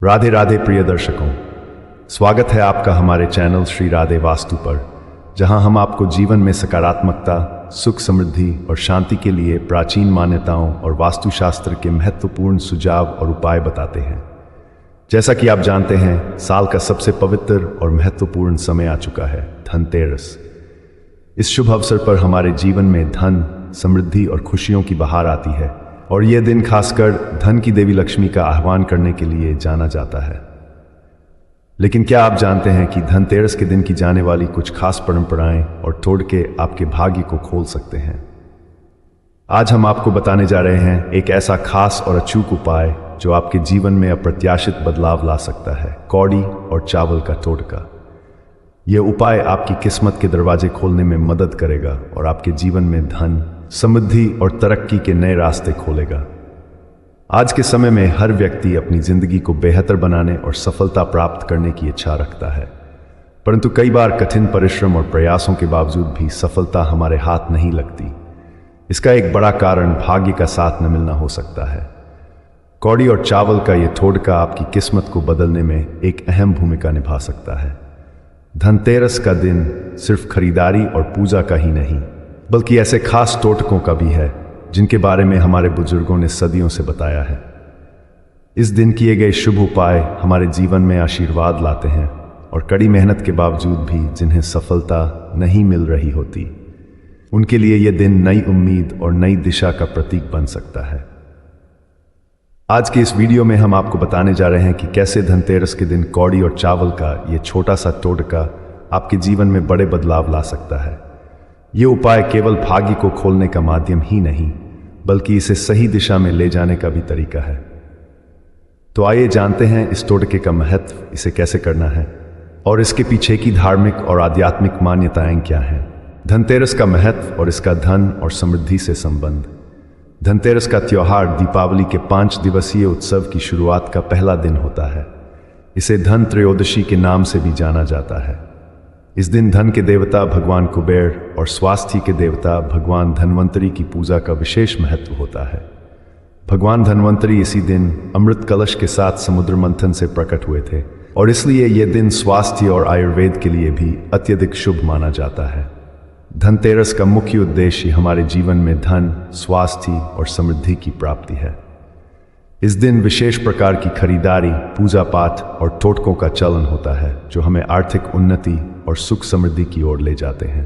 राधे राधे प्रिय दर्शकों, स्वागत है आपका हमारे चैनल श्री राधे वास्तु पर, जहां हम आपको जीवन में सकारात्मकता, सुख, समृद्धि और शांति के लिए प्राचीन मान्यताओं और वास्तुशास्त्र के महत्वपूर्ण सुझाव और उपाय बताते हैं। जैसा कि आप जानते हैं, साल का सबसे पवित्र और महत्वपूर्ण समय आ चुका है, धनतेरस। इस शुभ अवसर पर हमारे जीवन में धन, समृद्धि और खुशियों की बहार आती है और यह दिन खासकर धन की देवी लक्ष्मी का आह्वान करने के लिए जाना जाता है। लेकिन क्या आप जानते हैं कि धनतेरस के दिन की जाने वाली कुछ खास परंपराएं और टोटके आपके भाग्य को खोल सकते हैं? आज हम आपको बताने जा रहे हैं एक ऐसा खास और अचूक उपाय जो आपके जीवन में अप्रत्याशित बदलाव ला सकता है, कौड़ी और चावल का टोटका। यह उपाय आपकी किस्मत के दरवाजे खोलने में मदद करेगा और आपके जीवन में धन, समृद्धि और तरक्की के नए रास्ते खोलेगा। आज के समय में हर व्यक्ति अपनी जिंदगी को बेहतर बनाने और सफलता प्राप्त करने की इच्छा रखता है, परंतु कई बार कठिन परिश्रम और प्रयासों के बावजूद भी सफलता हमारे हाथ नहीं लगती। इसका एक बड़ा कारण भाग्य का साथ न मिलना हो सकता है। कौड़ी और चावल का यह टोटका आपकी किस्मत को बदलने में एक अहम भूमिका निभा सकता है। धनतेरस का दिन सिर्फ खरीदारी और पूजा का ही नहीं, बल्कि ऐसे खास टोटकों का भी है जिनके बारे में हमारे बुजुर्गों ने सदियों से बताया है। इस दिन किए गए शुभ उपाय हमारे जीवन में आशीर्वाद लाते हैं और कड़ी मेहनत के बावजूद भी जिन्हें सफलता नहीं मिल रही होती, उनके लिए यह दिन नई उम्मीद और नई दिशा का प्रतीक बन सकता है। आज के इस वीडियो में हम आपको बताने जा रहे हैं कि कैसे धनतेरस के दिन कौड़ी और चावल का ये छोटा सा टोटका आपके जीवन में बड़े बदलाव ला सकता है। ये उपाय केवल भाग्य को खोलने का माध्यम ही नहीं, बल्कि इसे सही दिशा में ले जाने का भी तरीका है। तो आइए जानते हैं इस टोटके का महत्व, इसे कैसे करना है और इसके पीछे की धार्मिक और आध्यात्मिक मान्यताएं क्या हैं। धनतेरस का महत्व और इसका धन और समृद्धि से संबंध। धनतेरस का त्योहार दीपावली के 5 दिवसीय उत्सव की शुरुआत का पहला दिन होता है। इसे धन त्रयोदशी के नाम से भी जाना जाता है। इस दिन धन के देवता भगवान कुबेर और स्वास्थ्य के देवता भगवान धन्वंतरी की पूजा का विशेष महत्व होता है। भगवान धन्वंतरी इसी दिन अमृत कलश के साथ समुद्र मंथन से प्रकट हुए थे और इसलिए यह दिन स्वास्थ्य और आयुर्वेद के लिए भी अत्यधिक शुभ माना जाता है। धनतेरस का मुख्य उद्देश्य हमारे जीवन में धन, स्वास्थ्य और समृद्धि की प्राप्ति है। इस दिन विशेष प्रकार की खरीदारी, पूजा पाठ और टोटकों का चलन होता है जो हमें आर्थिक उन्नति और सुख समृद्धि की ओर ले जाते हैं।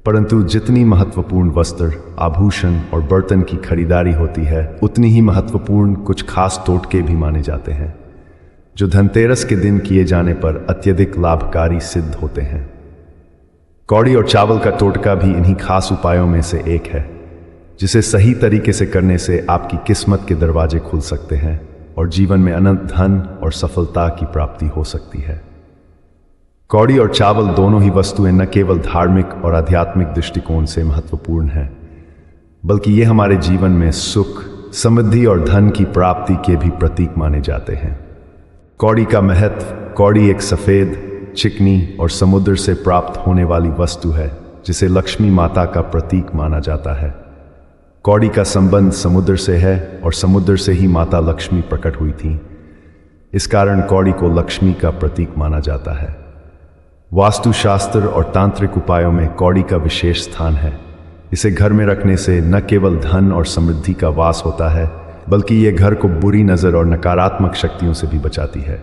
परंतु जितनी महत्वपूर्ण वस्त्र, आभूषण और बर्तन की खरीदारी होती है, उतनी ही महत्वपूर्ण कुछ खास टोटके भी माने जाते हैं जो धनतेरस के दिन किए जाने पर अत्यधिक लाभकारी सिद्ध होते हैं। कौड़ी और चावल का टोटका भी इन्हीं खास उपायों में से एक है, जिसे सही तरीके से करने से आपकी किस्मत के दरवाजे खुल सकते हैं और जीवन में अनंत धन और सफलता की प्राप्ति हो सकती है। कौड़ी और चावल दोनों ही वस्तुएं न केवल धार्मिक और आध्यात्मिक दृष्टिकोण से महत्वपूर्ण हैं, बल्कि ये हमारे जीवन में सुख, समृद्धि और धन की प्राप्ति के भी प्रतीक माने जाते हैं। कौड़ी का महत्व। कौड़ी एक सफेद, चिकनी और समुद्र से प्राप्त होने वाली वस्तु है जिसे लक्ष्मी माता का प्रतीक माना जाता है। कौड़ी का संबंध समुद्र से है और समुद्र से ही माता लक्ष्मी प्रकट हुई थी। इस कारण कौड़ी को लक्ष्मी का प्रतीक माना जाता है। वास्तुशास्त्र और तांत्रिक उपायों में कौड़ी का विशेष स्थान है। इसे घर में रखने से न केवल धन और समृद्धि का वास होता है, बल्कि ये घर को बुरी नज़र और नकारात्मक शक्तियों से भी बचाती है।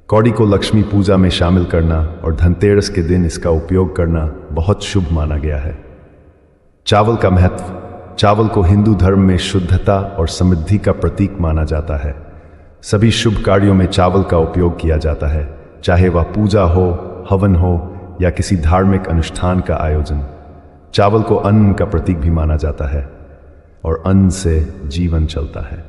कौड़ी को लक्ष्मी पूजा में शामिल करना और धनतेरस के दिन इसका उपयोग करना बहुत शुभ माना गया है। चावल का महत्व। चावल को हिंदू धर्म में शुद्धता और समृद्धि का प्रतीक माना जाता है। सभी शुभ कार्यों में चावल का उपयोग किया जाता है, चाहे वह पूजा हो, हवन हो या किसी धार्मिक अनुष्ठान का आयोजन। चावल को अन्न का प्रतीक भी माना जाता है और अन्न से जीवन चलता है।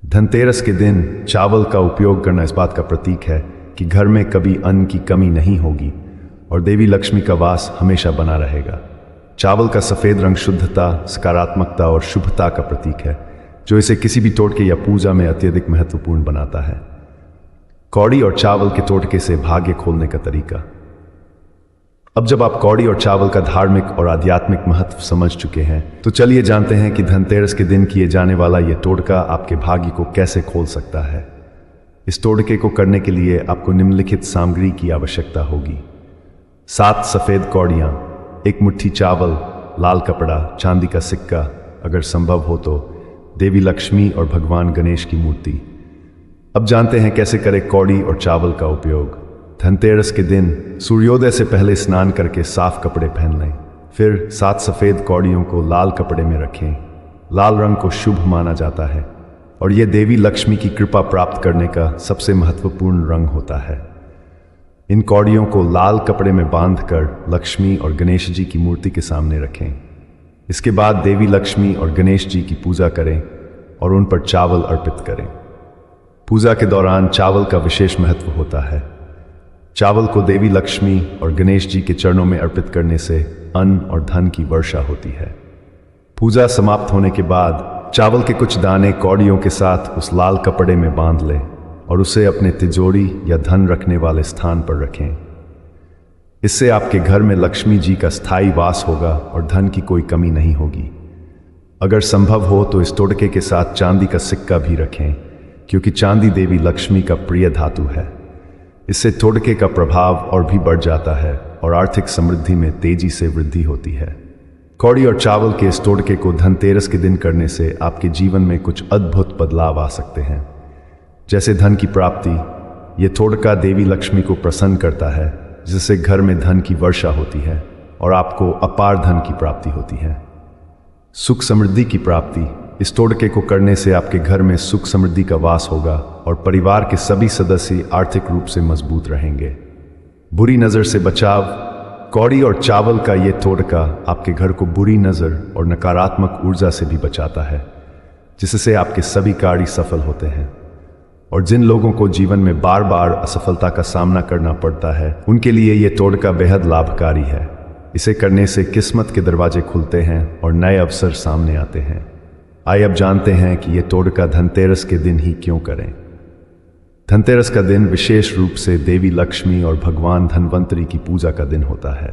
धनतेरस के दिन चावल का उपयोग करना इस बात का प्रतीक है कि घर में कभी अन्न की कमी नहीं होगी और देवी लक्ष्मी का वास हमेशा बना रहेगा। चावल का सफ़ेद रंग शुद्धता, सकारात्मकता और शुभता का प्रतीक है, जो इसे किसी भी टोटके या पूजा में अत्यधिक महत्वपूर्ण बनाता है। कौड़ी और चावल के टोटके से भाग्य खोलने का तरीका। अब जब आप कौड़ी और चावल का धार्मिक और आध्यात्मिक महत्व समझ चुके हैं, तो चलिए जानते हैं कि धनतेरस के दिन किए जाने वाला ये टोटका आपके भाग्य को कैसे खोल सकता है। इस टोटके को करने के लिए आपको निम्नलिखित सामग्री की आवश्यकता होगी। 7 सफ़ेद कौड़ियाँ, 1 मुट्ठी चावल, लाल कपड़ा, चांदी का सिक्का, अगर संभव हो तो देवी लक्ष्मी और भगवान गणेश की मूर्ति। अब जानते हैं कैसे करें कौड़ी और चावल का उपयोग। धनतेरस के दिन सूर्योदय से पहले स्नान करके साफ कपड़े पहन लें। फिर 7 सफ़ेद कौड़ियों को लाल कपड़े में रखें। लाल रंग को शुभ माना जाता है और यह देवी लक्ष्मी की कृपा प्राप्त करने का सबसे महत्वपूर्ण रंग होता है। इन कौड़ियों को लाल कपड़े में बांधकर लक्ष्मी और गणेश जी की मूर्ति के सामने रखें। इसके बाद देवी लक्ष्मी और गणेश जी की पूजा करें और उन पर चावल अर्पित करें। पूजा के दौरान चावल का विशेष महत्व होता है। चावल को देवी लक्ष्मी और गणेश जी के चरणों में अर्पित करने से अन्न और धन की वर्षा होती है। पूजा समाप्त होने के बाद चावल के कुछ दाने कौड़ियों के साथ उस लाल कपड़े में बांध लें और उसे अपने तिजोरी या धन रखने वाले स्थान पर रखें। इससे आपके घर में लक्ष्मी जी का स्थायी वास होगा और धन की कोई कमी नहीं होगी। अगर संभव हो तो इस टोटके के साथ चांदी का सिक्का भी रखें, क्योंकि चांदी देवी लक्ष्मी का प्रिय धातु है। इससे टोटके का प्रभाव और भी बढ़ जाता है और आर्थिक समृद्धि में तेजी से वृद्धि होती है। कौड़ी और चावल के इस टोटके को धनतेरस के दिन करने से आपके जीवन में कुछ अद्भुत बदलाव आ सकते हैं, जैसे धन की प्राप्ति। ये टोटका देवी लक्ष्मी को प्रसन्न करता है, जिससे घर में धन की वर्षा होती है और आपको अपार धन की प्राप्ति होती है। सुख समृद्धि की प्राप्ति। इस टोटके को करने से आपके घर में सुख समृद्धि का वास होगा और परिवार के सभी सदस्य आर्थिक रूप से मजबूत रहेंगे। बुरी नज़र से बचाव। कौड़ी और चावल का ये टोटका आपके घर को बुरी नज़र और नकारात्मक ऊर्जा से भी बचाता है, जिससे आपके सभी कार्य सफल होते हैं। और जिन लोगों को जीवन में बार बार असफलता का सामना करना पड़ता है, उनके लिए ये टोटका बेहद लाभकारी है। इसे करने से किस्मत के दरवाजे खुलते हैं और नए अवसर सामने आते हैं। आइए अब जानते हैं कि ये टोटका धनतेरस के दिन ही क्यों करें। धनतेरस का दिन विशेष रूप से देवी लक्ष्मी और भगवान धनवंतरी की पूजा का दिन होता है।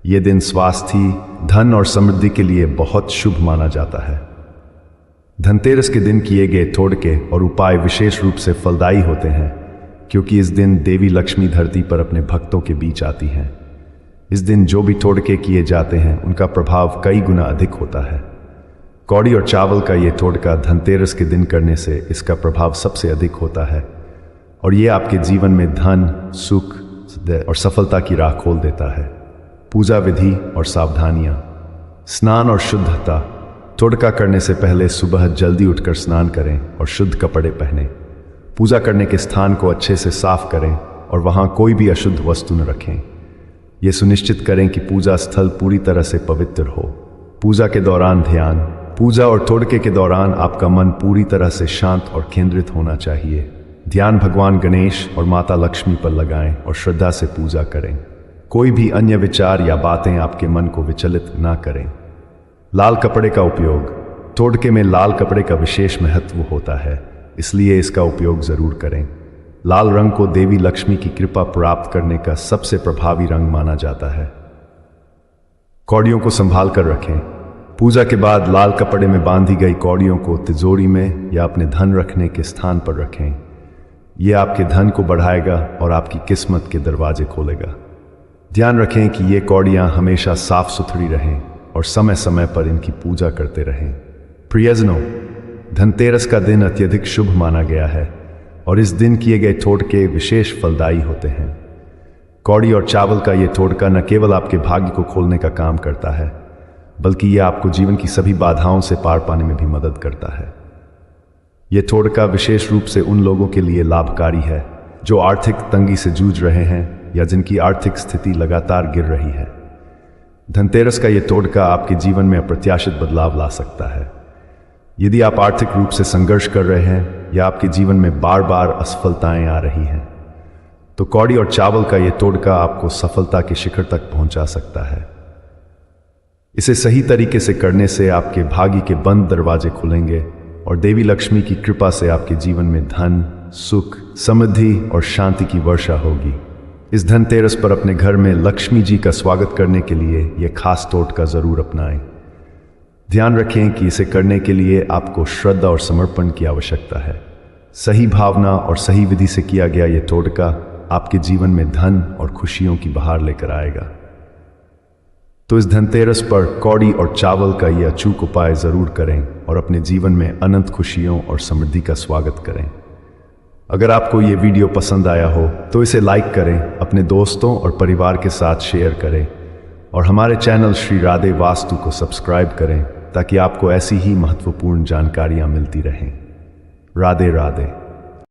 ये दिन स्वास्थ्य, धन और समृद्धि के लिए बहुत शुभ माना जाता है। धनतेरस के दिन किए गए टोटके और उपाय विशेष रूप से फलदायी होते हैं, क्योंकि इस दिन देवी लक्ष्मी धरती पर अपने भक्तों के बीच आती हैं। इस दिन जो भी टोटके किए जाते हैं, उनका प्रभाव कई गुना अधिक होता है। कौड़ी और चावल का ये टोटका धनतेरस के दिन करने से इसका प्रभाव सबसे अधिक होता है और ये आपके जीवन में धन, सुख और सफलता की राह खोल देता है। पूजा विधि और सावधानियां। स्नान और शुद्धता। टोटका करने से पहले सुबह जल्दी उठकर स्नान करें और शुद्ध कपड़े पहनें। पूजा करने के स्थान को अच्छे से साफ करें और वहां कोई भी अशुद्ध वस्तु न रखें। ये सुनिश्चित करें कि पूजा स्थल पूरी तरह से पवित्र हो। पूजा के दौरान ध्यान। पूजा और टोटके के दौरान आपका मन पूरी तरह से शांत और केंद्रित होना चाहिए। ध्यान भगवान गणेश और माता लक्ष्मी पर लगाएं और श्रद्धा से पूजा करें। कोई भी अन्य विचार या बातें आपके मन को विचलित ना करें। लाल कपड़े का उपयोग। टोटके में लाल कपड़े का विशेष महत्व होता है, इसलिए इसका उपयोग जरूर करें। लाल रंग को देवी लक्ष्मी की कृपा प्राप्त करने का सबसे प्रभावी रंग माना जाता है। कौड़ियों को संभाल कर रखें। पूजा के बाद लाल कपड़े में बांधी गई कौड़ियों को तिजोरी में या अपने धन रखने के स्थान पर रखें। यह आपके धन को बढ़ाएगा और आपकी किस्मत के दरवाजे खोलेगा। ध्यान रखें कि ये कौड़ियां हमेशा साफ सुथरी रहें और समय समय पर इनकी पूजा करते रहें। प्रियजनों, धनतेरस का दिन अत्यधिक शुभ माना गया है और इस दिन किए गए टोटके विशेष फलदायी होते हैं। कौड़ी और चावल का ये टोटका न केवल आपके भाग्य को खोलने का काम करता है, बल्कि यह आपको जीवन की सभी बाधाओं से पार पाने में भी मदद करता है। यह टोटका विशेष रूप से उन लोगों के लिए लाभकारी है जो आर्थिक तंगी से जूझ रहे हैं या जिनकी आर्थिक स्थिति लगातार गिर रही है। धनतेरस का यह टोटका आपके जीवन में अप्रत्याशित बदलाव ला सकता है। यदि आप आर्थिक रूप से संघर्ष कर रहे हैं या आपके जीवन में बार बार असफलताएं आ रही हैं, तो कौड़ी और चावल का यह टोटका आपको सफलता के शिखर तक पहुंचा सकता है। इसे सही तरीके से करने से आपके भाग्य के बंद दरवाजे खुलेंगे और देवी लक्ष्मी की कृपा से आपके जीवन में धन, सुख, समृद्धि और शांति की वर्षा होगी। इस धनतेरस पर अपने घर में लक्ष्मी जी का स्वागत करने के लिए यह खास टोटका जरूर अपनाएं। ध्यान रखें कि इसे करने के लिए आपको श्रद्धा और समर्पण की आवश्यकता है। सही भावना और सही विधि से किया गया ये टोटका आपके जीवन में धन और खुशियों की बहार लेकर आएगा। तो इस धनतेरस पर कौड़ी और चावल का ये अचूक उपाय जरूर करें और अपने जीवन में अनंत खुशियों और समृद्धि का स्वागत करें। अगर आपको ये वीडियो पसंद आया हो तो इसे लाइक करें, अपने दोस्तों और परिवार के साथ शेयर करें और हमारे चैनल श्री राधे वास्तु को सब्सक्राइब करें ताकि आपको ऐसी ही महत्वपूर्ण जानकारियां मिलती रहें। राधे राधे।